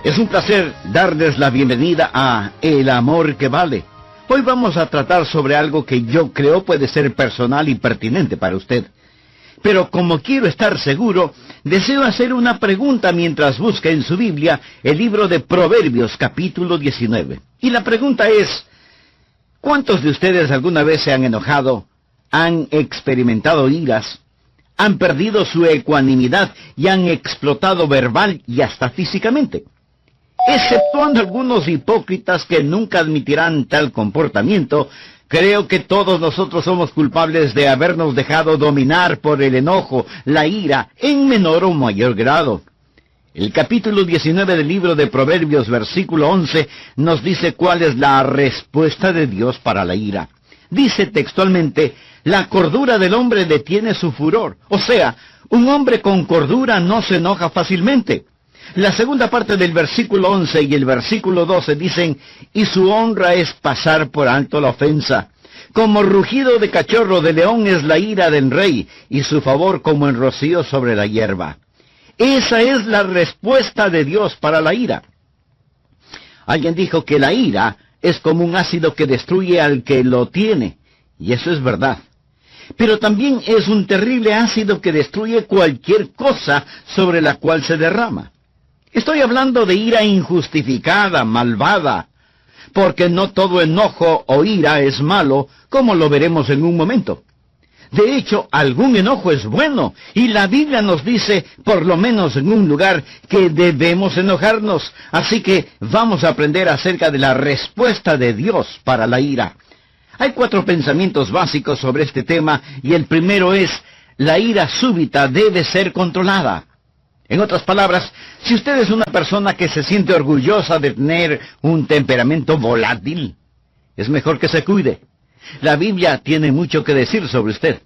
Es un placer darles la bienvenida a El Amor que Vale. Hoy vamos a tratar sobre algo que yo creo puede ser personal y pertinente para usted. Pero como quiero estar seguro, deseo hacer una pregunta mientras busca en su Biblia el libro de Proverbios, capítulo 19. Y la pregunta es, ¿cuántos de ustedes alguna vez se han enojado, han experimentado iras, han perdido su ecuanimidad y han explotado verbal y hasta físicamente? Exceptuando algunos hipócritas que nunca admitirán tal comportamiento, creo que todos nosotros somos culpables de habernos dejado dominar por el enojo, la ira, en menor o mayor grado. El capítulo 19 del libro de Proverbios, versículo 11, nos dice cuál es la respuesta de Dios para la ira. Dice textualmente, la cordura del hombre detiene su furor. O sea, un hombre con cordura no se enoja fácilmente. La segunda parte del versículo 11 y el versículo 12 dicen, y su honra es pasar por alto la ofensa. Como rugido de cachorro de león es la ira del rey, y su favor como el rocío sobre la hierba. Esa es la respuesta de Dios para la ira. Alguien dijo que la ira es como un ácido que destruye al que lo tiene, y eso es verdad. Pero también es un terrible ácido que destruye cualquier cosa sobre la cual se derrama. Estoy hablando de ira injustificada, malvada, porque no todo enojo o ira es malo, como lo veremos en un momento. De hecho, algún enojo es bueno, y la Biblia nos dice, por lo menos en un lugar, que debemos enojarnos. Así que vamos a aprender acerca de la respuesta de Dios para la ira. Hay 4 pensamientos básicos sobre este tema, y el primero es, la ira súbita debe ser controlada. En otras palabras, si usted es una persona que se siente orgullosa de tener un temperamento volátil, es mejor que se cuide. La Biblia tiene mucho que decir sobre usted.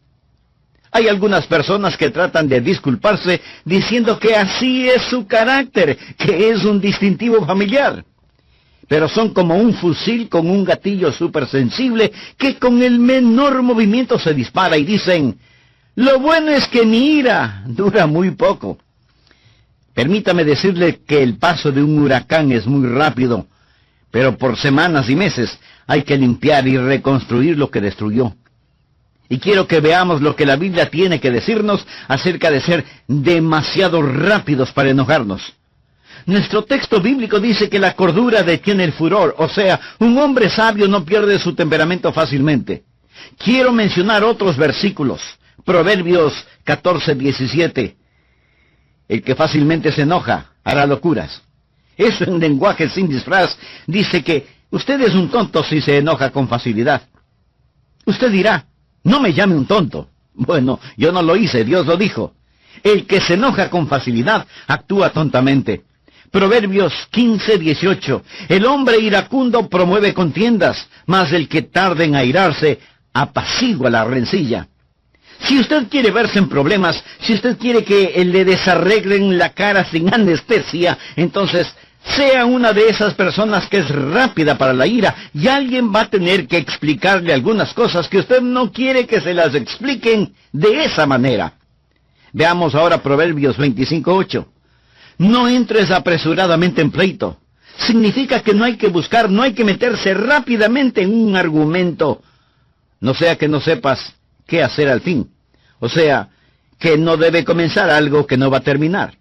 Hay algunas personas que tratan de disculparse diciendo que así es su carácter, que es un distintivo familiar. Pero son como un fusil con un gatillo súper sensible que con el menor movimiento se dispara y dicen, lo bueno es que mi ira dura muy poco. Permítame decirle que el paso de un huracán es muy rápido, pero por semanas y meses hay que limpiar y reconstruir lo que destruyó. Y quiero que veamos lo que la Biblia tiene que decirnos acerca de ser demasiado rápidos para enojarnos. Nuestro texto bíblico dice que la cordura detiene el furor, o sea, un hombre sabio no pierde su temperamento fácilmente. Quiero mencionar otros versículos. Proverbios 14:17. El que fácilmente se enoja hará locuras. Eso en lenguaje sin disfraz dice que usted es un tonto si se enoja con facilidad. Usted dirá, no me llame un tonto. Bueno, yo no lo hice, Dios lo dijo. El que se enoja con facilidad actúa tontamente. Proverbios 15:18. El hombre iracundo promueve contiendas, mas el que tarda en airarse apacigua la rencilla. Si usted quiere verse en problemas, si usted quiere que le desarreglen la cara sin anestesia, entonces sea una de esas personas que es rápida para la ira, y alguien va a tener que explicarle algunas cosas que usted no quiere que se las expliquen de esa manera. Veamos ahora Proverbios 25:8. No entres apresuradamente en pleito. Significa que no hay que buscar, no hay que meterse rápidamente en un argumento, no sea que no sepas qué hacer al fin. O sea, que no debe comenzar algo que no va a terminar.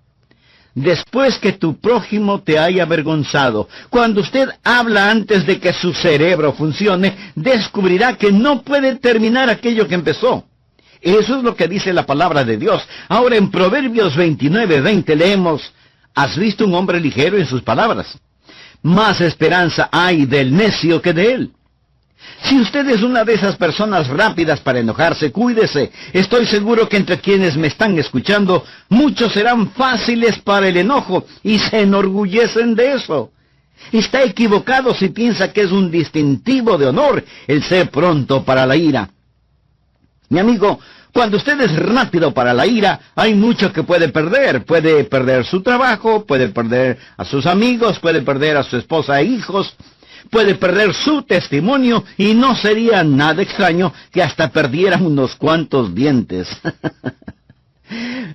Después que tu prójimo te haya avergonzado, cuando usted habla antes de que su cerebro funcione, descubrirá que no puede terminar aquello que empezó. Eso es lo que dice la palabra de Dios. Ahora en Proverbios 29:20 leemos, ¿has visto un hombre ligero en sus palabras? Más esperanza hay del necio que de él. Si usted es una de esas personas rápidas para enojarse, cuídese. Estoy seguro que entre quienes me están escuchando, muchos serán fáciles para el enojo y se enorgullecen de eso. Está equivocado si piensa que es un distintivo de honor el ser pronto para la ira. Mi amigo, cuando usted es rápido para la ira, hay mucho que puede perder. Puede perder su trabajo, puede perder a sus amigos, puede perder a su esposa e hijos, puede perder su testimonio, y no sería nada extraño que hasta perdieran unos cuantos dientes.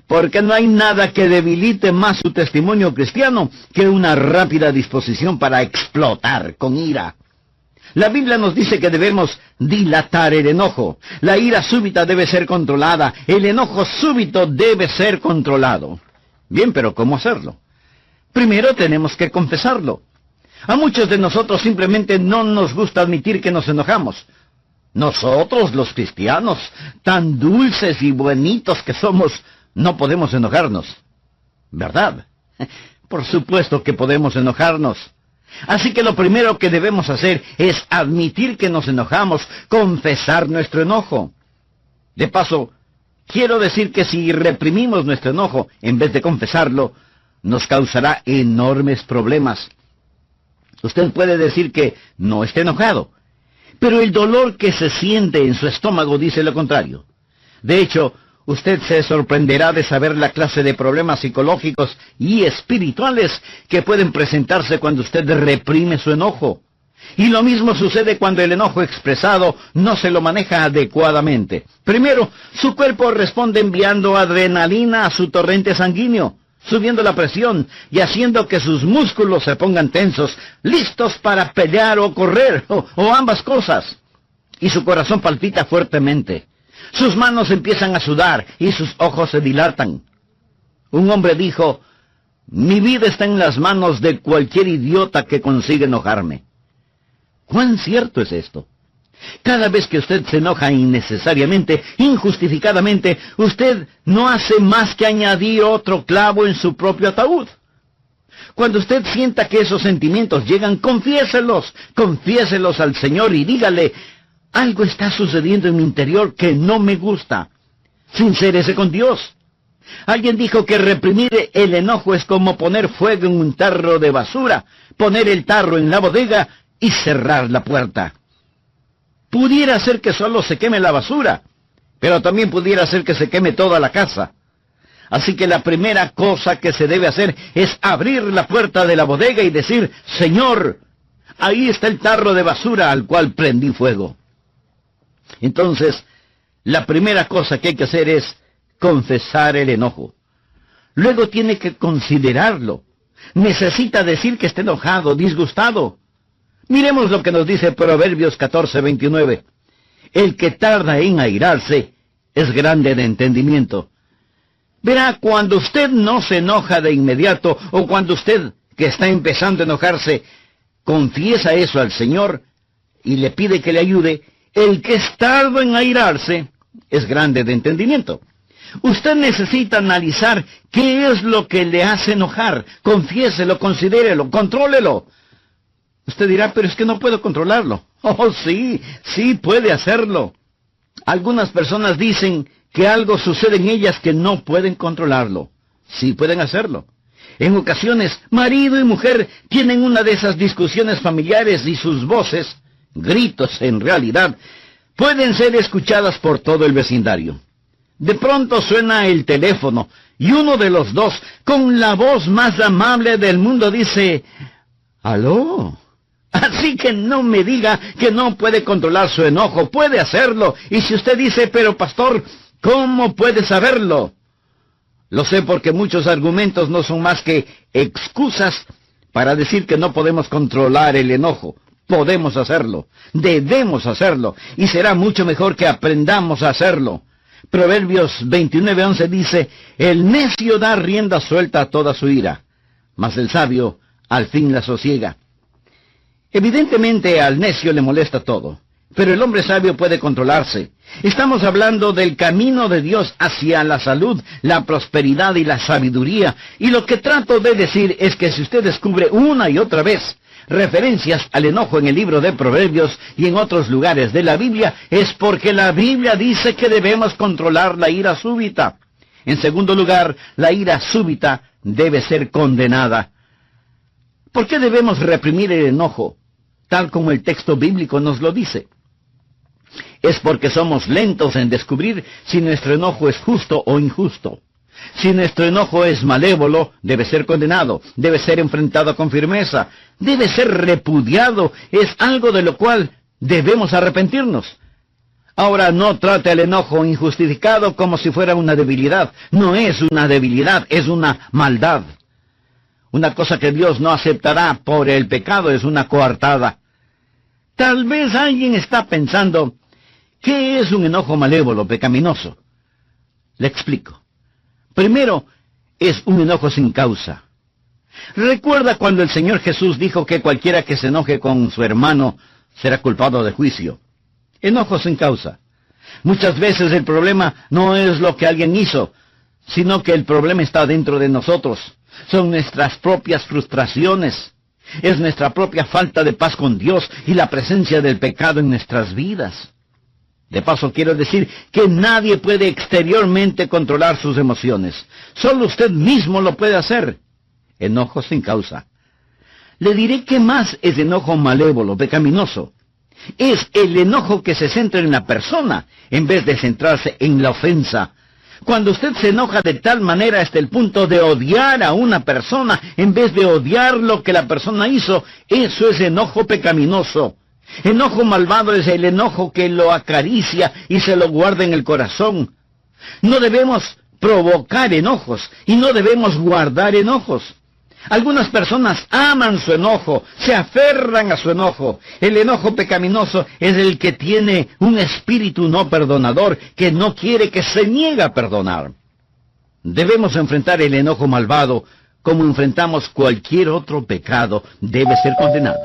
Porque no hay nada que debilite más su testimonio cristiano que una rápida disposición para explotar con ira. La Biblia nos dice que debemos dilatar el enojo. La ira súbita debe ser controlada. El enojo súbito debe ser controlado. Bien, pero ¿cómo hacerlo? Primero tenemos que confesarlo. A muchos de nosotros simplemente no nos gusta admitir que nos enojamos. Nosotros, los cristianos, tan dulces y buenitos que somos, no podemos enojarnos. ¿Verdad? Por supuesto que podemos enojarnos. Así que lo primero que debemos hacer es admitir que nos enojamos, confesar nuestro enojo. De paso, quiero decir que si reprimimos nuestro enojo en vez de confesarlo, nos causará enormes problemas. Usted puede decir que no está enojado, pero el dolor que se siente en su estómago dice lo contrario. De hecho, usted se sorprenderá de saber la clase de problemas psicológicos y espirituales que pueden presentarse cuando usted reprime su enojo. Y lo mismo sucede cuando el enojo expresado no se lo maneja adecuadamente. Primero, su cuerpo responde enviando adrenalina a su torrente sanguíneo, subiendo la presión y haciendo que sus músculos se pongan tensos, listos para pelear o correr, o ambas cosas. Y su corazón palpita fuertemente. Sus manos empiezan a sudar y sus ojos se dilatan. Un hombre dijo: mi vida está en las manos de cualquier idiota que consiga enojarme. ¿Cuán cierto es esto? Cada vez que usted se enoja innecesariamente, injustificadamente, usted no hace más que añadir otro clavo en su propio ataúd. Cuando usted sienta que esos sentimientos llegan, confiéselos al Señor y dígale: algo está sucediendo en mi interior que no me gusta. Sincérese con Dios. Alguien dijo que reprimir el enojo es como poner fuego en un tarro de basura, poner el tarro en la bodega y cerrar la puerta. Pudiera ser que solo se queme la basura, pero también pudiera ser que se queme toda la casa. Así que la primera cosa que se debe hacer es abrir la puerta de la bodega y decir: Señor, ahí está el tarro de basura al cual prendí fuego. Entonces, la primera cosa que hay que hacer es confesar el enojo. Luego tiene que considerarlo. Necesita decir que está enojado, disgustado. Miremos lo que nos dice Proverbios 14:29. El que tarda en airarse es grande de entendimiento. Verá, cuando usted no se enoja de inmediato, o cuando usted, que está empezando a enojarse, confiesa eso al Señor y le pide que le ayude, el que es tardo en airarse es grande de entendimiento. Usted necesita analizar qué es lo que le hace enojar. Confiéselo, considérelo, contrólelo. Usted dirá: pero es que no puedo controlarlo. Oh, sí puede hacerlo. Algunas personas dicen que algo sucede en ellas que no pueden controlarlo. Sí pueden hacerlo. En ocasiones, marido y mujer tienen una de esas discusiones familiares y sus voces, gritos en realidad, pueden ser escuchadas por todo el vecindario. De pronto suena el teléfono y uno de los dos, con la voz más amable del mundo, dice: ¿aló? Así que no me diga que no puede controlar su enojo. Puede hacerlo. Y si usted dice: pero pastor, ¿cómo puede saberlo? Lo sé porque muchos argumentos no son más que excusas para decir que no podemos controlar el enojo. Podemos hacerlo. Debemos hacerlo. Y será mucho mejor que aprendamos a hacerlo. Proverbios 29:11 dice: el necio da rienda suelta a toda su ira, mas el sabio al fin la sosiega. Evidentemente al necio le molesta todo, pero el hombre sabio puede controlarse. Estamos hablando del camino de Dios hacia la salud, la prosperidad y la sabiduría. Y lo que trato de decir es que si usted descubre una y otra vez referencias al enojo en el libro de Proverbios y en otros lugares de la Biblia, es porque la Biblia dice que debemos controlar la ira súbita. En segundo lugar, la ira súbita debe ser condenada. ¿Por qué debemos reprimir el enojo, tal como el texto bíblico nos lo dice? Es porque somos lentos en descubrir si nuestro enojo es justo o injusto. Si nuestro enojo es malévolo, debe ser condenado, debe ser enfrentado con firmeza, debe ser repudiado, es algo de lo cual debemos arrepentirnos. Ahora, no trate el enojo injustificado como si fuera una debilidad. No es una debilidad, es una maldad. Una cosa que Dios no aceptará por el pecado es una coartada. Tal vez alguien está pensando, ¿qué es un enojo malévolo, pecaminoso? Le explico. Primero, es un enojo sin causa. ¿Recuerda cuando el Señor Jesús dijo que cualquiera que se enoje con su hermano será culpado de juicio? Enojo sin causa. Muchas veces el problema no es lo que alguien hizo, sino que el problema está dentro de nosotros. Son nuestras propias frustraciones. Es nuestra propia falta de paz con Dios y la presencia del pecado en nuestras vidas. De paso, quiero decir que nadie puede exteriormente controlar sus emociones. Solo usted mismo lo puede hacer. Enojo sin causa. Le diré que más es enojo malévolo, pecaminoso. Es el enojo que se centra en la persona, en vez de centrarse en la ofensa. Cuando usted se enoja de tal manera hasta el punto de odiar a una persona, en vez de odiar lo que la persona hizo, eso es enojo pecaminoso. Enojo malvado es el enojo que lo acaricia y se lo guarda en el corazón. No debemos provocar enojos y no debemos guardar enojos. Algunas personas aman su enojo, se aferran a su enojo. El enojo pecaminoso es el que tiene un espíritu no perdonador, que no quiere, que se niega a perdonar. Debemos enfrentar el enojo malvado como enfrentamos cualquier otro pecado. Debe ser condenado.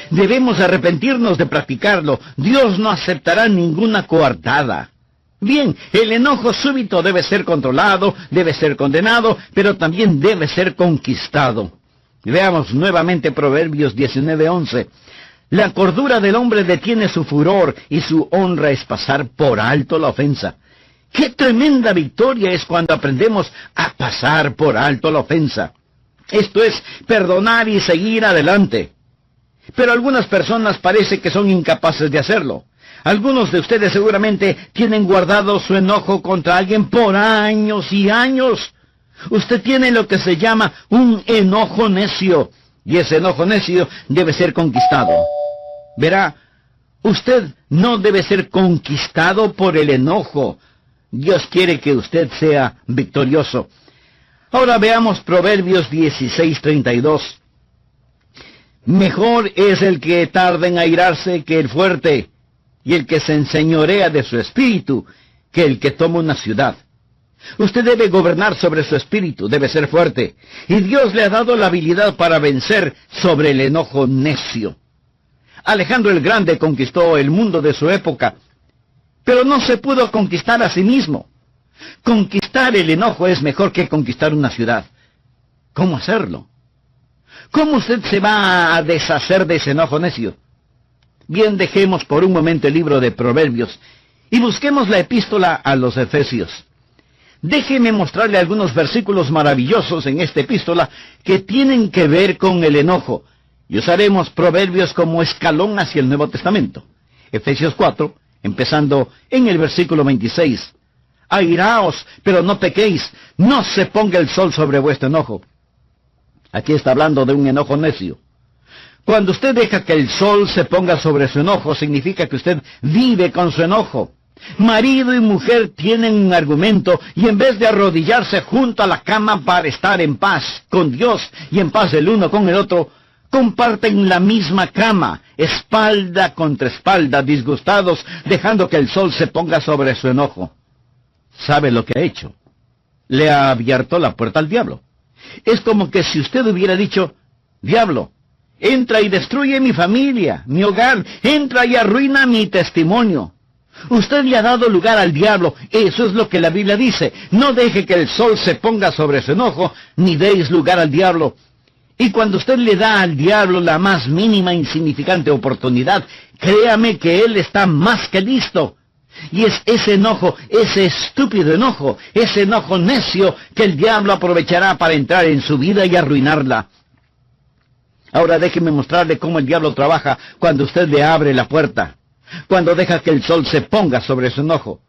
Debemos arrepentirnos de practicarlo. Dios no aceptará ninguna coartada. Bien, el enojo súbito debe ser controlado, debe ser condenado, pero también debe ser conquistado. Veamos nuevamente Proverbios 19:11. La cordura del hombre detiene su furor y su honra es pasar por alto la ofensa. ¡Qué tremenda victoria es cuando aprendemos a pasar por alto la ofensa! Esto es perdonar y seguir adelante. Pero algunas personas parece que son incapaces de hacerlo. Algunos de ustedes seguramente tienen guardado su enojo contra alguien por años y años. Usted tiene lo que se llama un enojo necio, y ese enojo necio debe ser conquistado. Verá, usted no debe ser conquistado por el enojo. Dios quiere que usted sea victorioso. Ahora veamos Proverbios 16:32. Mejor es el que tarda en airarse que el fuerte, y el que se enseñorea de su espíritu, que el que toma una ciudad. Usted debe gobernar sobre su espíritu, debe ser fuerte, y Dios le ha dado la habilidad para vencer sobre el enojo necio. Alejandro el Grande conquistó el mundo de su época, pero no se pudo conquistar a sí mismo. Conquistar el enojo es mejor que conquistar una ciudad. ¿Cómo hacerlo? ¿Cómo usted se va a deshacer de ese enojo necio? Bien, dejemos por un momento el libro de Proverbios y busquemos la epístola a los Efesios. Déjeme mostrarle algunos versículos maravillosos en esta epístola que tienen que ver con el enojo, y usaremos Proverbios como escalón hacia el Nuevo Testamento. Efesios 4, empezando en el versículo 26. Airaos, pero no pequéis, no se ponga el sol sobre vuestro enojo. Aquí está hablando de un enojo necio. Cuando usted deja que el sol se ponga sobre su enojo, significa que usted vive con su enojo. Marido y mujer tienen un argumento, y en vez de arrodillarse junto a la cama para estar en paz con Dios y en paz el uno con el otro, comparten la misma cama, espalda contra espalda, disgustados, dejando que el sol se ponga sobre su enojo. ¿Sabe lo que ha hecho? Le ha abierto la puerta al diablo. Es como que si usted hubiera dicho: diablo, entra y destruye mi familia, mi hogar, entra y arruina mi testimonio. Usted le ha dado lugar al diablo. Eso es lo que la Biblia dice. No deje que el sol se ponga sobre su enojo, ni deis lugar al diablo. Y cuando usted le da al diablo la más mínima insignificante oportunidad, créame que él está más que listo. Y es ese enojo, ese estúpido enojo, ese enojo necio que el diablo aprovechará para entrar en su vida y arruinarla. Ahora déjeme mostrarle cómo el diablo trabaja cuando usted le abre la puerta, cuando deja que el sol se ponga sobre su enojo.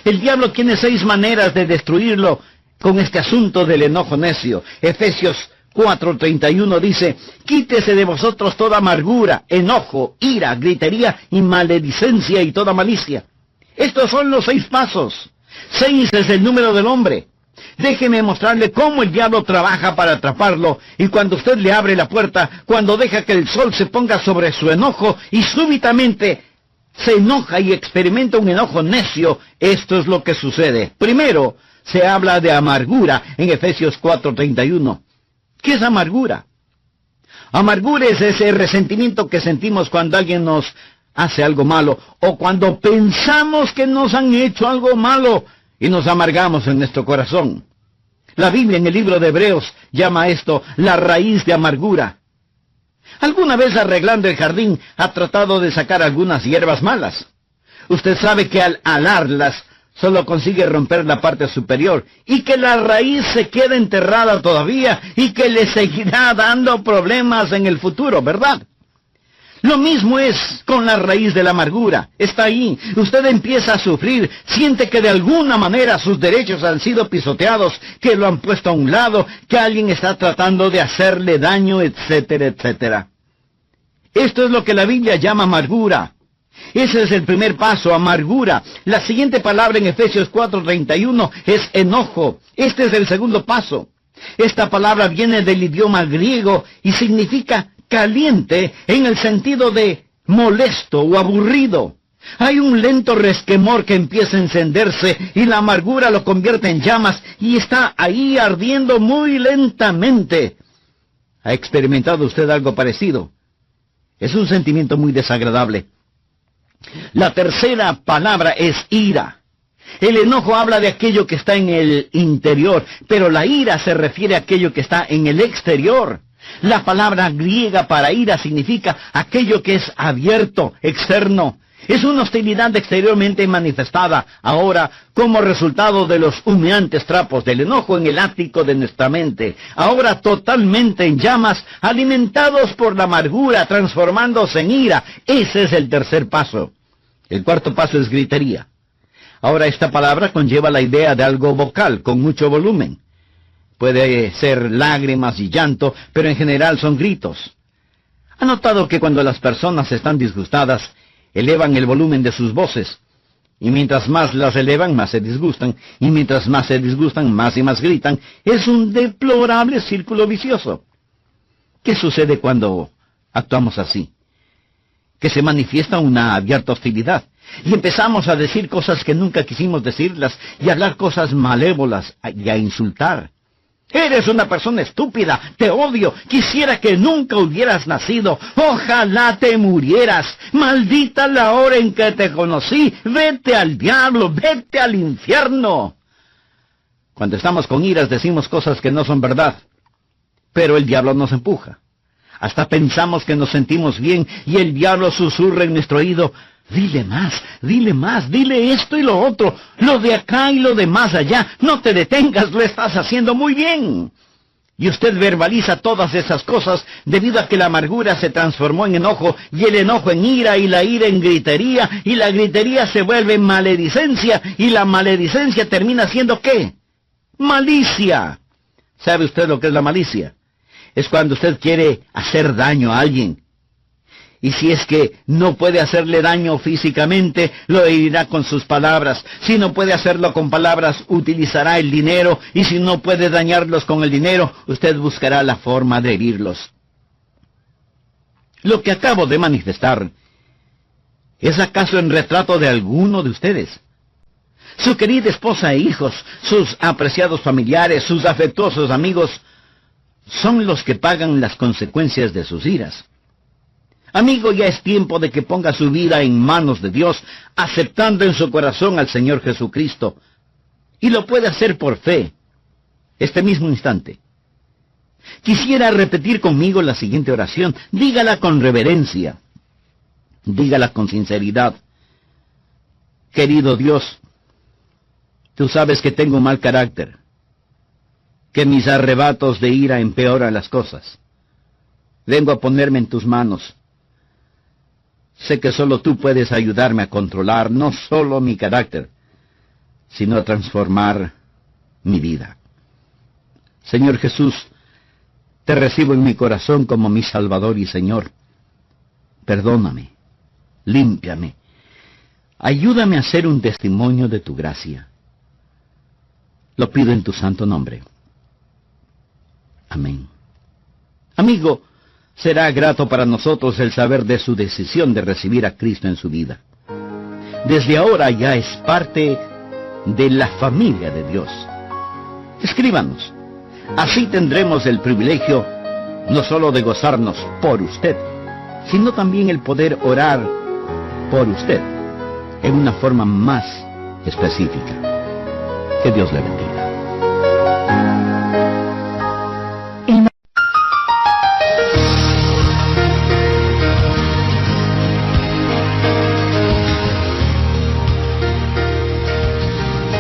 El diablo tiene 6 maneras de destruirlo con este asunto del enojo necio. Efesios 4:31 dice: quítese de vosotros toda amargura, enojo, ira, gritería y maledicencia y toda malicia. Estos son los 6 pasos. 6 es el número del hombre. Déjeme mostrarle cómo el diablo trabaja para atraparlo, y cuando usted le abre la puerta, cuando deja que el sol se ponga sobre su enojo, y súbitamente se enoja y experimenta un enojo necio, esto es lo que sucede. Primero, se habla de amargura en Efesios 4:31. ¿Qué es amargura? Amargura es ese resentimiento que sentimos cuando alguien nos hace algo malo, o cuando pensamos que nos han hecho algo malo, y nos amargamos en nuestro corazón. La Biblia en el libro de Hebreos llama esto la raíz de amargura. ¿Alguna vez arreglando el jardín ha tratado de sacar algunas hierbas malas? Usted sabe que al alarlas solo consigue romper la parte superior, y que la raíz se queda enterrada todavía, y que le seguirá dando problemas en el futuro, ¿verdad? Lo mismo es con la raíz de la amargura. Está ahí. Usted empieza a sufrir, siente que de alguna manera sus derechos han sido pisoteados, que lo han puesto a un lado, que alguien está tratando de hacerle daño, etcétera, etcétera. Esto es lo que la Biblia llama amargura. Ese es el primer paso, amargura. La siguiente palabra en Efesios 4:31 es enojo. Este es el segundo paso. Esta palabra viene del idioma griego y significa caliente en el sentido de molesto o aburrido. Hay un lento resquemor que empieza a encenderse y la amargura lo convierte en llamas y está ahí ardiendo muy lentamente. ¿Ha experimentado usted algo parecido? Es un sentimiento muy desagradable. La tercera palabra es ira. El enojo habla de aquello que está en el interior, pero la ira se refiere a aquello que está en el exterior. La palabra griega para ira significa aquello que es abierto, externo. Es una hostilidad exteriormente manifestada, ahora como resultado de los humeantes trapos del enojo en el ático de nuestra mente, ahora totalmente en llamas, alimentados por la amargura, transformándose en ira. Ese es el tercer paso. El cuarto paso es gritería. Ahora esta palabra conlleva la idea de algo vocal, con mucho volumen. Puede ser lágrimas y llanto, pero en general son gritos. ¿Ha notado que cuando las personas están disgustadas, elevan el volumen de sus voces? Y mientras más las elevan, más se disgustan. Y mientras más se disgustan, más y más gritan. Es un deplorable círculo vicioso. ¿Qué sucede cuando actuamos así? Que se manifiesta una abierta hostilidad. Y empezamos a decir cosas que nunca quisimos decirlas, y a hablar cosas malévolas, y a insultar. Eres una persona estúpida, te odio, quisiera que nunca hubieras nacido, ojalá te murieras, maldita la hora en que te conocí, vete al diablo, vete al infierno. Cuando estamos con iras decimos cosas que no son verdad, pero el diablo nos empuja. Hasta pensamos que nos sentimos bien y el diablo susurra en nuestro oído, dile más, dile esto y lo otro, lo de acá y lo de más allá, no te detengas, lo estás haciendo muy bien. Y usted verbaliza todas esas cosas debido a que la amargura se transformó en enojo, y el enojo en ira, y la ira en gritería, y la gritería se vuelve maledicencia, y la maledicencia termina siendo ¿qué? Malicia. ¿Sabe usted lo que es la malicia? Es cuando usted quiere hacer daño a alguien. Y si es que no puede hacerle daño físicamente, lo herirá con sus palabras. Si no puede hacerlo con palabras, utilizará el dinero. Y si no puede dañarlos con el dinero, usted buscará la forma de herirlos. Lo que acabo de manifestar, ¿es acaso en retrato de alguno de ustedes? Su querida esposa e hijos, sus apreciados familiares, sus afectuosos amigos, son los que pagan las consecuencias de sus iras. Amigo, ya es tiempo de que ponga su vida en manos de Dios, aceptando en su corazón al Señor Jesucristo. Y lo puede hacer por fe, este mismo instante. Quisiera repetir conmigo la siguiente oración. Dígala con reverencia. Dígala con sinceridad. Querido Dios, tú sabes que tengo mal carácter, que mis arrebatos de ira empeoran las cosas. Vengo a ponerme en tus manos. Sé que solo tú puedes ayudarme a controlar no solo mi carácter, sino a transformar mi vida. Señor Jesús, te recibo en mi corazón como mi Salvador y Señor. Perdóname, límpiame. ayúdame a ser un testimonio de tu gracia. Lo pido en tu santo nombre. Amén. Amigo, será grato para nosotros el saber de su decisión de recibir a Cristo en su vida. Desde ahora ya es parte de la familia de Dios. Escríbanos. Así tendremos el privilegio no solo de gozarnos por usted, sino también el poder orar por usted en una forma más específica. Que Dios le bendiga.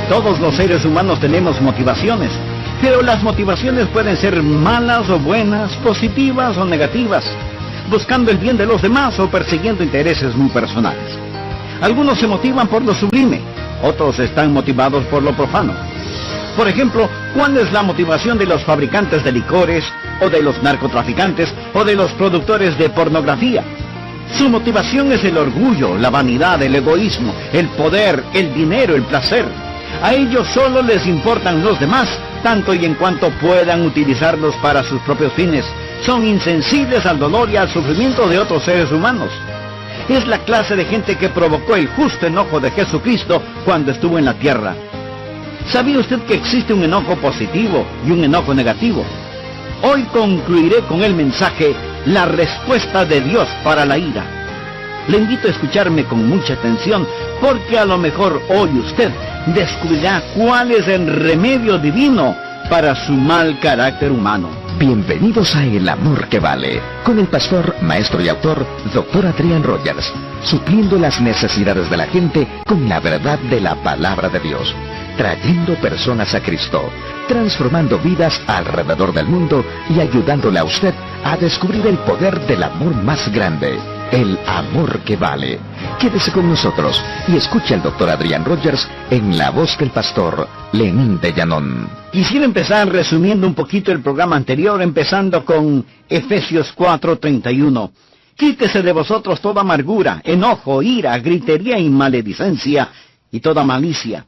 Todos los seres humanos tenemos motivaciones, pero las motivaciones pueden ser malas o buenas, positivas o negativas, buscando el bien de los demás o persiguiendo intereses muy personales. Algunos se motivan por lo sublime, otros están motivados por lo profano. Por ejemplo, ¿cuál es la motivación de los fabricantes de licores, o de los narcotraficantes, o de los productores de pornografía? Su motivación es el orgullo, la vanidad, el egoísmo, el poder, el dinero, el placer. A ellos solo les importan los demás, tanto y en cuanto puedan utilizarlos para sus propios fines. Son insensibles al dolor y al sufrimiento de otros seres humanos. Es la clase de gente que provocó el justo enojo de Jesucristo cuando estuvo en la tierra. ¿Sabía usted que existe un enojo positivo y un enojo negativo? Hoy concluiré con el mensaje, la respuesta de Dios para la ira. Le invito a escucharme con mucha atención, porque a lo mejor hoy usted descubrirá cuál es el remedio divino para su mal carácter humano. Bienvenidos a El Amor que Vale, con el pastor, maestro y autor, Dr. Adrian Rogers, supliendo las necesidades de la gente con la verdad de la palabra de Dios, trayendo personas a Cristo, transformando vidas alrededor del mundo y ayudándole a usted a descubrir el poder del amor más grande, el amor que vale. Quédese con nosotros y escuche al Dr. Adrian Rogers en la voz del pastor Lenín de Llanón. Quisiera empezar resumiendo un poquito el programa anterior, empezando con Efesios 4:31. Quítese de vosotros toda amargura, enojo, ira, gritería y maledicencia, y toda malicia.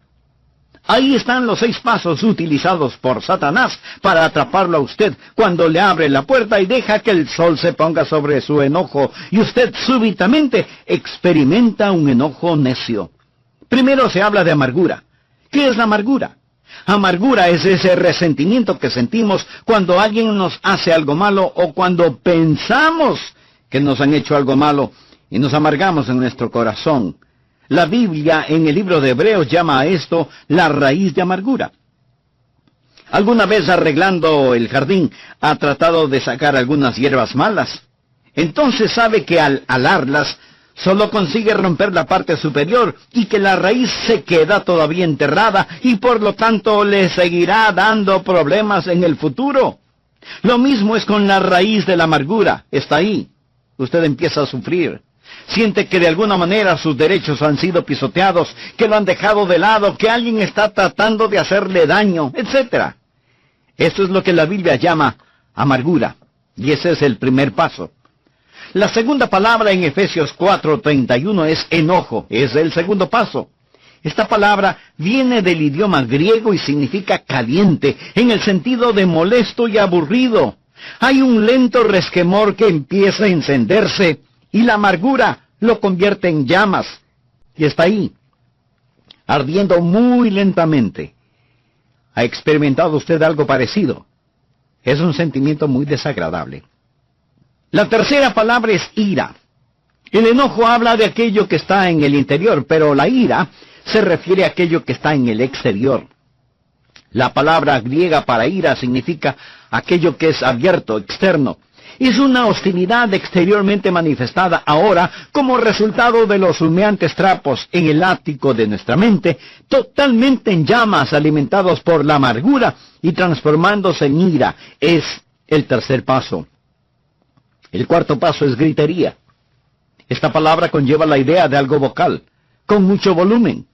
Ahí están los 6 pasos utilizados por Satanás para atraparlo a usted cuando le abre la puerta y deja que el sol se ponga sobre su enojo, y usted súbitamente experimenta un enojo necio. Primero se habla de amargura. ¿Qué es la amargura? Amargura es ese resentimiento que sentimos cuando alguien nos hace algo malo o cuando pensamos que nos han hecho algo malo y nos amargamos en nuestro corazón. La Biblia en el libro de Hebreos llama a esto la raíz de amargura. ¿Alguna vez arreglando el jardín ha tratado de sacar algunas hierbas malas? Entonces sabe que al alarlas solo consigue romper la parte superior y que la raíz se queda todavía enterrada y por lo tanto le seguirá dando problemas en el futuro. Lo mismo es con la raíz de la amargura. Está ahí. Usted empieza a sufrir. Siente que de alguna manera sus derechos han sido pisoteados, que lo han dejado de lado, que alguien está tratando de hacerle daño, etc. Esto es lo que la Biblia llama amargura, y ese es el primer paso. La segunda palabra en Efesios 4:31 es enojo, es el segundo paso. Esta palabra viene del idioma griego y significa caliente, en el sentido de molesto y aburrido. Hay un lento resquemor que empieza a encenderse, y la amargura lo convierte en llamas, y está ahí, ardiendo muy lentamente. ¿Ha experimentado usted algo parecido? Es un sentimiento muy desagradable. La tercera palabra es ira. El enojo habla de aquello que está en el interior, pero la ira se refiere a aquello que está en el exterior. La palabra griega para ira significa aquello que es abierto, externo. Es una hostilidad exteriormente manifestada ahora como resultado de los humeantes trapos en el ático de nuestra mente, totalmente en llamas, alimentados por la amargura y transformándose en ira. Es el tercer paso. El cuarto paso es gritería. Esta palabra conlleva la idea de algo vocal, con mucho volumen.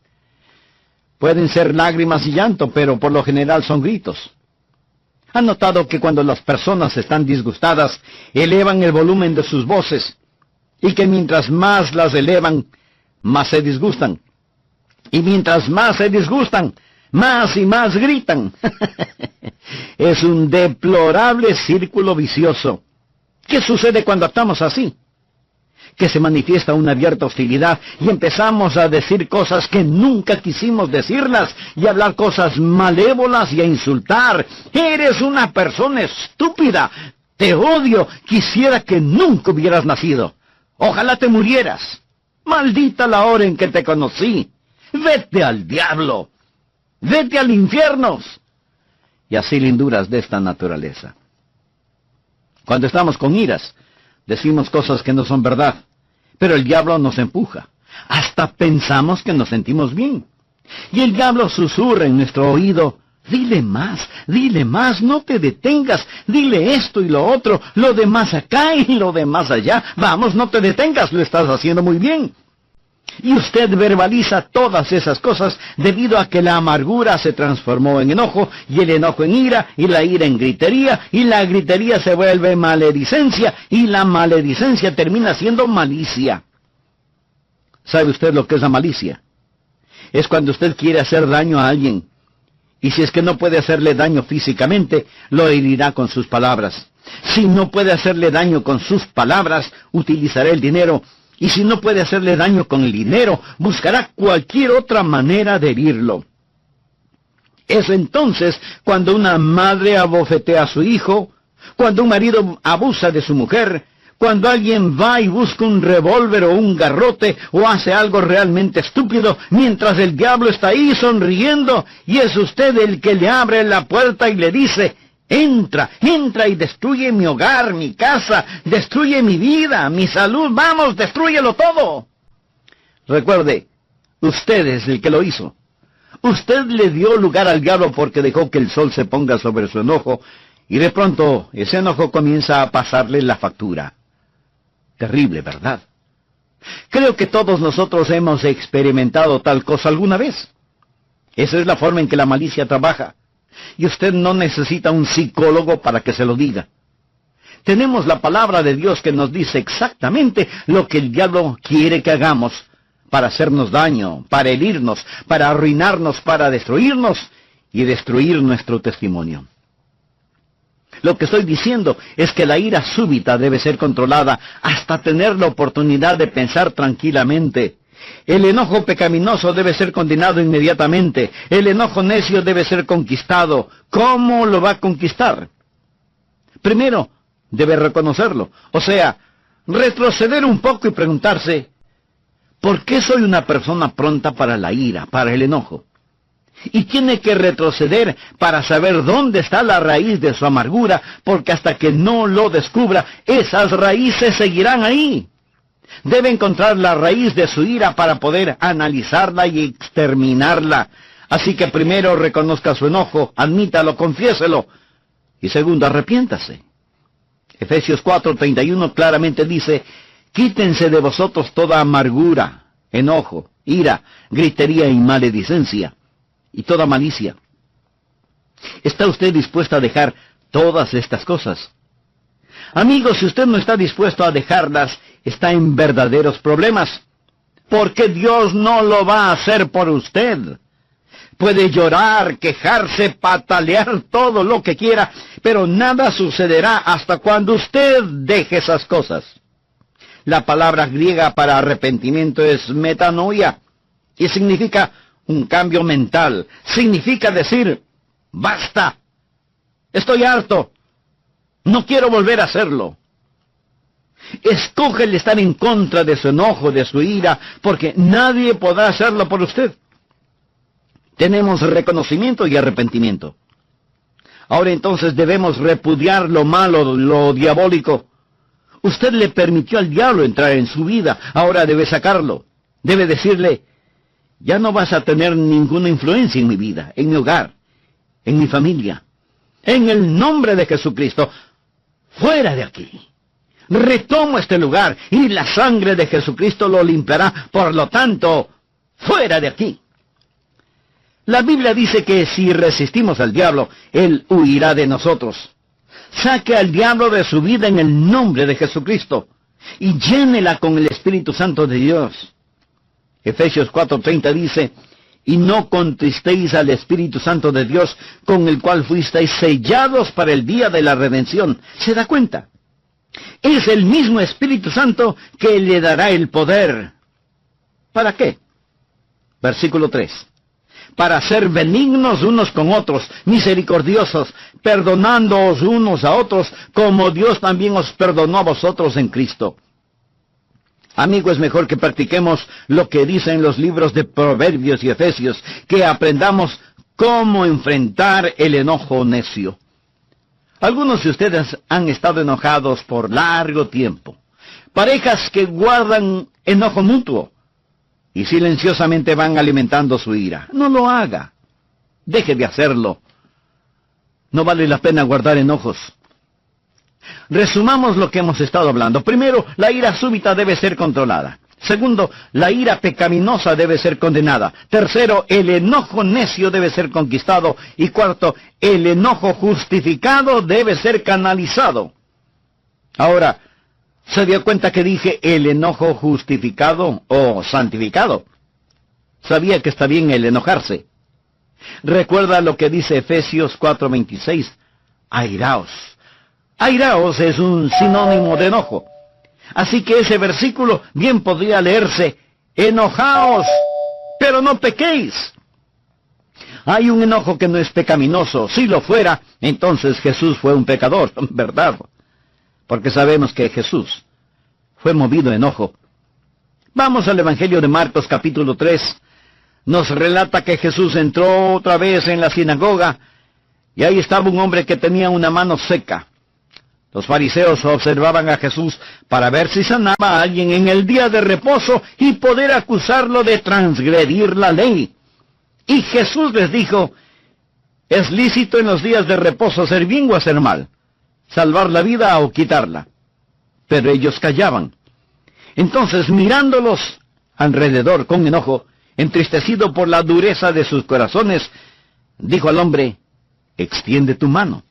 Pueden ser lágrimas y llanto, pero por lo general son gritos. ¿Han notado que cuando las personas están disgustadas, elevan el volumen de sus voces, y que mientras más las elevan, más se disgustan? Y mientras más se disgustan, más y más gritan. Es un deplorable círculo vicioso. ¿Qué sucede cuando actuamos así? Que se manifiesta una abierta hostilidad y empezamos a decir cosas que nunca quisimos decirlas y a hablar cosas malévolas y a insultar. Eres una persona estúpida. Te odio. Quisiera que nunca hubieras nacido. Ojalá te murieras. Maldita la hora en que te conocí. Vete al diablo. Vete al infierno. Y así linduras de esta naturaleza. Cuando estamos con iras, decimos cosas que no son verdad, pero el diablo nos empuja. Hasta pensamos que nos sentimos bien. Y el diablo susurra en nuestro oído: dile más, no te detengas, dile esto y lo otro, lo demás acá y lo demás allá. Vamos, no te detengas, lo estás haciendo muy bien. Y usted verbaliza todas esas cosas debido a que la amargura se transformó en enojo, y el enojo en ira, y la ira en gritería, y la gritería se vuelve maledicencia, y la maledicencia termina siendo malicia. ¿Sabe usted lo que es la malicia? Es cuando usted quiere hacer daño a alguien, y si es que no puede hacerle daño físicamente, lo herirá con sus palabras. Si no puede hacerle daño con sus palabras, utilizará el dinero. Y si no puede hacerle daño con el dinero, buscará cualquier otra manera de herirlo. Es entonces cuando una madre abofetea a su hijo, cuando un marido abusa de su mujer, cuando alguien va y busca un revólver o un garrote o hace algo realmente estúpido, mientras el diablo está ahí sonriendo, y es usted el que le abre la puerta y le dice: entra y destruye mi hogar, mi casa, destruye mi vida, mi salud, vamos, destrúyelo todo. Recuerde, usted es el que lo hizo. Usted le dio lugar al diablo porque dejó que el sol se ponga sobre su enojo, y de pronto ese enojo comienza a pasarle la factura. Terrible, ¿verdad? Creo que todos nosotros hemos experimentado tal cosa alguna vez. Esa es la forma en que la malicia trabaja. Y usted no necesita un psicólogo para que se lo diga. Tenemos la palabra de Dios que nos dice exactamente lo que el diablo quiere que hagamos para hacernos daño, para herirnos, para arruinarnos, para destruirnos y destruir nuestro testimonio. Lo que estoy diciendo es que la ira súbita debe ser controlada hasta tener la oportunidad de pensar tranquilamente. El enojo pecaminoso debe ser condenado inmediatamente. El enojo necio debe ser conquistado. ¿Cómo lo va a conquistar? Primero, debe reconocerlo. O sea, retroceder un poco y preguntarse: ¿por qué soy una persona pronta para la ira, para el enojo? Y tiene que retroceder para saber dónde está la raíz de su amargura, porque hasta que no lo descubra, esas raíces seguirán ahí. Debe encontrar la raíz de su ira para poder analizarla y exterminarla. Así que primero reconozca su enojo, admítalo, confiéselo. Y segundo, arrepiéntase. Efesios 4:31 claramente dice: quítense de vosotros toda amargura, enojo, ira, gritería y maledicencia, y toda malicia. ¿Está usted dispuesto a dejar todas estas cosas? Amigos, si usted no está dispuesto a dejarlas, está en verdaderos problemas, porque Dios no lo va a hacer por usted. Puede llorar, quejarse, patalear, todo lo que quiera, pero nada sucederá hasta cuando usted deje esas cosas. La palabra griega para arrepentimiento es metanoia, y significa un cambio mental. Significa decir: basta, estoy harto, no quiero volver a hacerlo. Escoge el estar en contra de su enojo, de su ira, porque nadie podrá hacerlo por usted. Tenemos reconocimiento y arrepentimiento. Ahora entonces debemos repudiar lo malo, lo diabólico. Usted le permitió al diablo entrar en su vida, ahora debe sacarlo. Debe decirle: ya no vas a tener ninguna influencia en mi vida, en mi hogar, en mi familia. En el nombre de Jesucristo, fuera de aquí. Retomo este lugar y la sangre de Jesucristo lo limpiará. Por lo tanto, fuera de aquí. La Biblia dice que si resistimos al diablo, él huirá de nosotros. Saque al diablo de su vida en el nombre de Jesucristo y llénela con el Espíritu Santo de Dios. Efesios 4:30 dice: y no contristéis al Espíritu Santo de Dios, con el cual fuisteis sellados para el día de la redención. ¿Se da cuenta? Es el mismo Espíritu Santo que le dará el poder. ¿Para qué? Versículo 3. Para ser benignos unos con otros, misericordiosos, perdonándoos unos a otros, como Dios también os perdonó a vosotros en Cristo. Amigo, es mejor que practiquemos lo que dicen los libros de Proverbios y Efesios, que aprendamos cómo enfrentar el enojo necio. Algunos de ustedes han estado enojados por largo tiempo. Parejas que guardan enojo mutuo y silenciosamente van alimentando su ira. No lo haga. Deje de hacerlo. No vale la pena guardar enojos. Resumamos lo que hemos estado hablando. Primero, la ira súbita debe ser controlada. Segundo, la ira pecaminosa debe ser condenada. Tercero, el enojo necio debe ser conquistado. Y cuarto, el enojo justificado debe ser canalizado. Ahora, ¿se dio cuenta que dije el enojo justificado o santificado? Sabía que está bien el enojarse. Recuerda lo que dice Efesios 4:26. Airaos. Airaos es un sinónimo de enojo. Así que ese versículo bien podría leerse, enojaos, pero no pequéis. Hay un enojo que no es pecaminoso. Si lo fuera, entonces Jesús fue un pecador, ¿verdad? Porque sabemos que Jesús fue movido a enojo. Vamos al Evangelio de Marcos capítulo 3. Nos relata que Jesús entró otra vez en la sinagoga y ahí estaba un hombre que tenía una mano seca. Los fariseos observaban a Jesús para ver si sanaba a alguien en el día de reposo y poder acusarlo de transgredir la ley. Y Jesús les dijo, ¿es lícito en los días de reposo hacer bien o hacer mal? ¿Salvar la vida o quitarla? Pero ellos callaban. Entonces, mirándolos alrededor con enojo, entristecido por la dureza de sus corazones, dijo al hombre, extiende tu mano.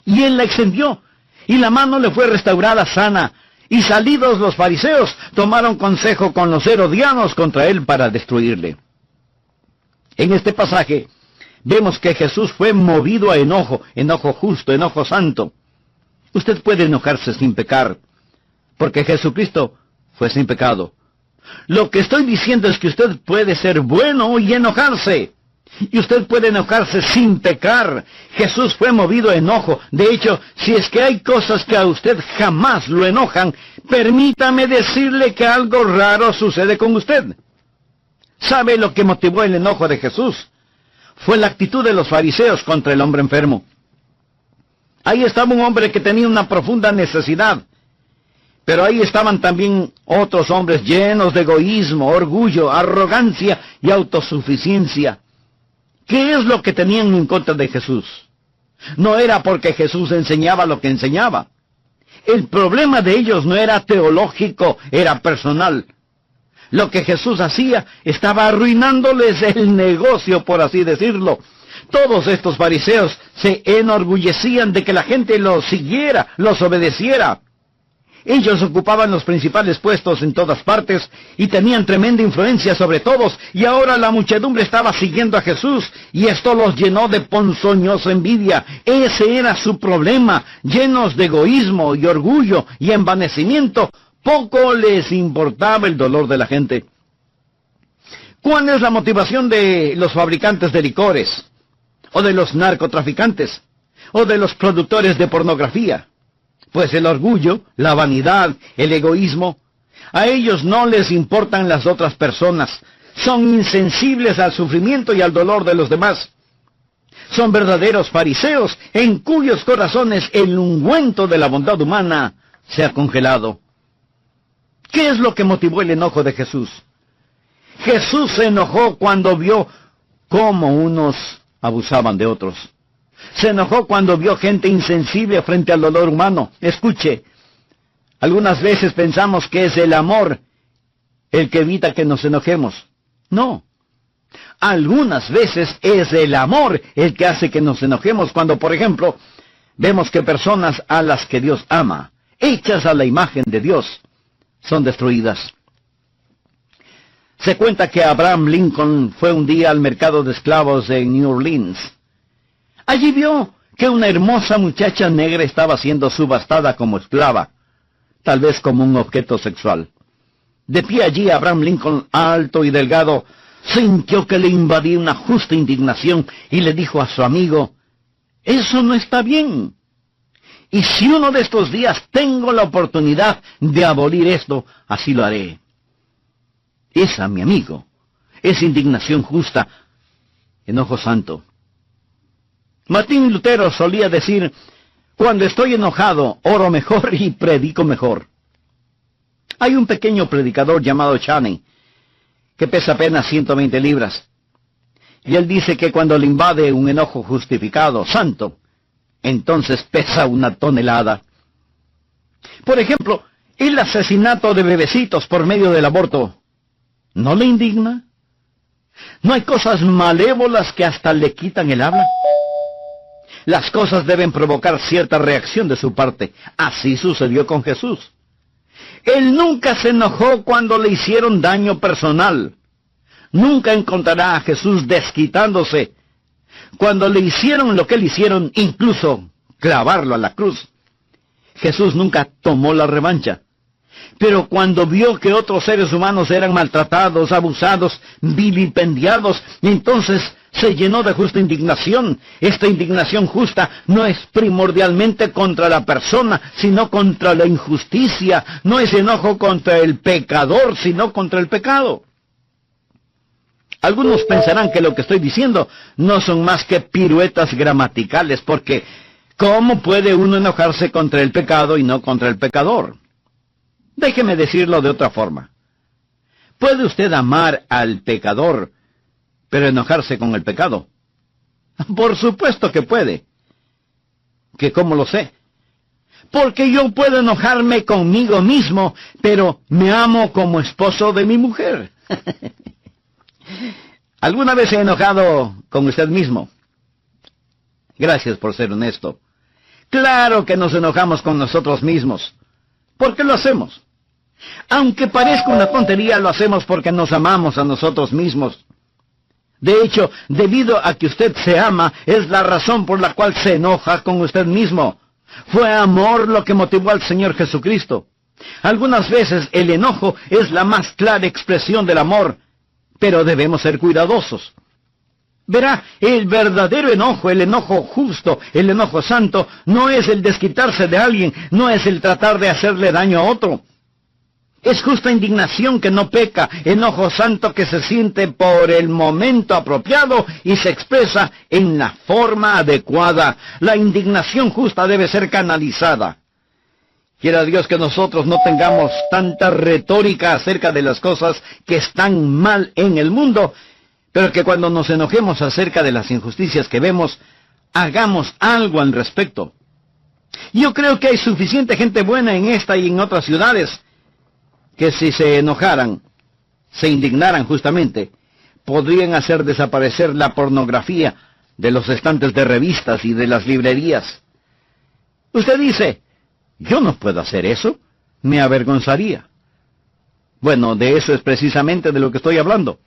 Y él la extendió, y la mano le fue restaurada sana, y salidos los fariseos, tomaron consejo con los herodianos contra él para destruirle. En este pasaje, vemos que Jesús fue movido a enojo, enojo justo, enojo santo. Usted puede enojarse sin pecar, porque Jesucristo fue sin pecado. Lo que estoy diciendo es que usted puede ser bueno y enojarse. Y usted puede enojarse sin pecar. Jesús fue movido a enojo. De hecho, si es que hay cosas que a usted jamás lo enojan, permítame decirle que algo raro sucede con usted. ¿Sabe lo que motivó el enojo de Jesús? Fue la actitud de los fariseos contra el hombre enfermo. Ahí estaba un hombre que tenía una profunda necesidad. Pero ahí estaban también otros hombres llenos de egoísmo, orgullo, arrogancia y autosuficiencia. ¿Qué es lo que tenían en contra de Jesús? No era porque Jesús enseñaba lo que enseñaba. El problema de ellos no era teológico, era personal. Lo que Jesús hacía estaba arruinándoles el negocio, por así decirlo. Todos estos fariseos se enorgullecían de que la gente los siguiera, los obedeciera. Ellos ocupaban los principales puestos en todas partes y tenían tremenda influencia sobre todos, y ahora la muchedumbre estaba siguiendo a Jesús, y esto los llenó de ponzoñosa envidia. Ese era su problema, llenos de egoísmo y orgullo y envanecimiento. Poco les importaba el dolor de la gente. ¿Cuál es la motivación de los fabricantes de licores? ¿O de los narcotraficantes? ¿O de los productores de pornografía? Pues el orgullo, la vanidad, el egoísmo. A ellos no les importan las otras personas. Son insensibles al sufrimiento y al dolor de los demás. Son verdaderos fariseos en cuyos corazones el ungüento de la bondad humana se ha congelado. ¿Qué es lo que motivó el enojo de Jesús? Jesús se enojó cuando vio cómo unos abusaban de otros. Se enojó cuando vio gente insensible frente al dolor humano. Escuche, algunas veces pensamos que es el amor el que evita que nos enojemos. No. Algunas veces es el amor el que hace que nos enojemos cuando, por ejemplo, vemos que personas a las que Dios ama, hechas a la imagen de Dios, son destruidas. Se cuenta que Abraham Lincoln fue un día al mercado de esclavos de New Orleans. Allí vio que una hermosa muchacha negra estaba siendo subastada como esclava, tal vez como un objeto sexual. De pie allí, Abraham Lincoln, alto y delgado, sintió que le invadía una justa indignación y le dijo a su amigo: «Eso no está bien. Y si uno de estos días tengo la oportunidad de abolir esto, así lo haré». Esa, mi amigo, es indignación justa, enojo santo. Martín Lutero solía decir: «Cuando estoy enojado, oro mejor y predico mejor». Hay un pequeño predicador llamado Chaney, que pesa apenas 120 libras. Y él dice que cuando le invade un enojo justificado, santo, entonces pesa 1 tonelada. Por ejemplo, el asesinato de bebecitos por medio del aborto, ¿no le indigna? ¿No hay cosas malévolas que hasta le quitan el habla? Las cosas deben provocar cierta reacción de su parte. Así sucedió con Jesús. Él nunca se enojó cuando le hicieron daño personal. Nunca encontrará a Jesús desquitándose cuando le hicieron lo que le hicieron, incluso clavarlo a la cruz. Jesús nunca tomó la revancha. Pero cuando vio que otros seres humanos eran maltratados, abusados, vilipendiados, entonces se llenó de justa indignación. Esta indignación justa no es primordialmente contra la persona, sino contra la injusticia. No es enojo contra el pecador, sino contra el pecado. Algunos pensarán que lo que estoy diciendo no son más que piruetas gramaticales, porque ¿cómo puede uno enojarse contra el pecado y no contra el pecador? Déjeme decirlo de otra forma. ¿Puede usted amar al pecador, pero enojarse con el pecado? Por supuesto que puede. ¿Que cómo lo sé? Porque yo puedo enojarme conmigo mismo, pero me amo como esposo de mi mujer. ¿Alguna vez se ha enojado con usted mismo? Gracias por ser honesto. Claro que nos enojamos con nosotros mismos. ¿Por qué lo hacemos? Aunque parezca una tontería, lo hacemos porque nos amamos a nosotros mismos. De hecho, debido a que usted se ama, es la razón por la cual se enoja con usted mismo. Fue amor lo que motivó al Señor Jesucristo. Algunas veces el enojo es la más clara expresión del amor, pero debemos ser cuidadosos. Verá, el verdadero enojo, el enojo justo, el enojo santo, no es el desquitarse de alguien, no es el tratar de hacerle daño a otro. Es justa indignación que no peca, enojo santo que se siente por el momento apropiado y se expresa en la forma adecuada. La indignación justa debe ser canalizada. Quiera Dios que nosotros no tengamos tanta retórica acerca de las cosas que están mal en el mundo, pero que cuando nos enojemos acerca de las injusticias que vemos, hagamos algo al respecto. Yo creo que hay suficiente gente buena en esta y en otras ciudades, que si se enojaran, se indignaran justamente, podrían hacer desaparecer la pornografía de los estantes de revistas y de las librerías. Usted dice: «Yo no puedo hacer eso, me avergonzaría». Bueno, de eso es precisamente de lo que estoy hablando.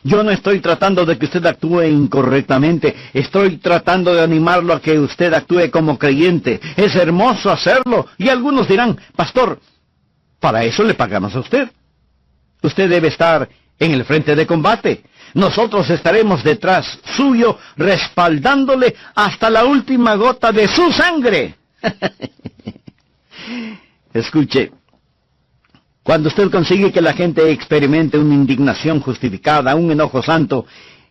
Yo no estoy tratando de que usted actúe incorrectamente, estoy tratando de animarlo a que usted actúe como creyente. Es hermoso hacerlo, y algunos dirán: «Pastor, para eso le pagamos a usted. Usted debe estar en el frente de combate. Nosotros estaremos detrás suyo, respaldándole hasta la última gota de su sangre». Escuche, cuando usted consigue que la gente experimente una indignación justificada, un enojo santo,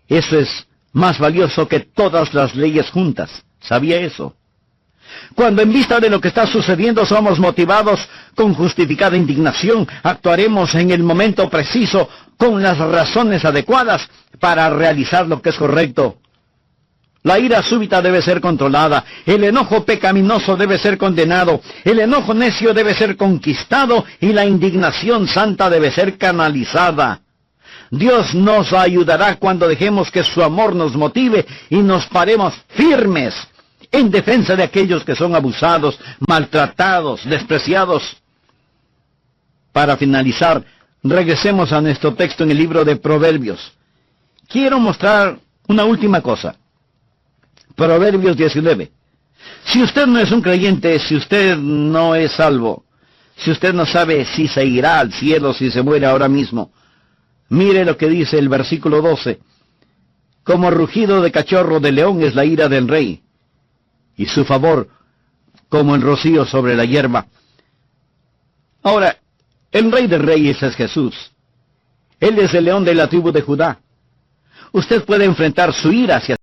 eso es más valioso que todas las leyes juntas. ¿Sabía eso? Cuando en vista de lo que está sucediendo somos motivados con justificada indignación, actuaremos en el momento preciso con las razones adecuadas para realizar lo que es correcto. La ira súbita debe ser controlada, el enojo pecaminoso debe ser condenado, el enojo necio debe ser conquistado y la indignación santa debe ser canalizada. Dios nos ayudará cuando dejemos que su amor nos motive y nos paremos firmes en defensa de aquellos que son abusados, maltratados, despreciados. Para finalizar, regresemos a nuestro texto en el libro de Proverbios. Quiero mostrar una última cosa. Proverbios 19. Si usted no es un creyente, si usted no es salvo, si usted no sabe si se irá al cielo si se muere ahora mismo, mire lo que dice el versículo 12. Como rugido de cachorro de león es la ira del rey, y su favor como el rocío sobre la hierba. Ahora, el rey de reyes es Jesús. Él es el león de la tribu de Judá. Usted puede enfrentar su ira hacia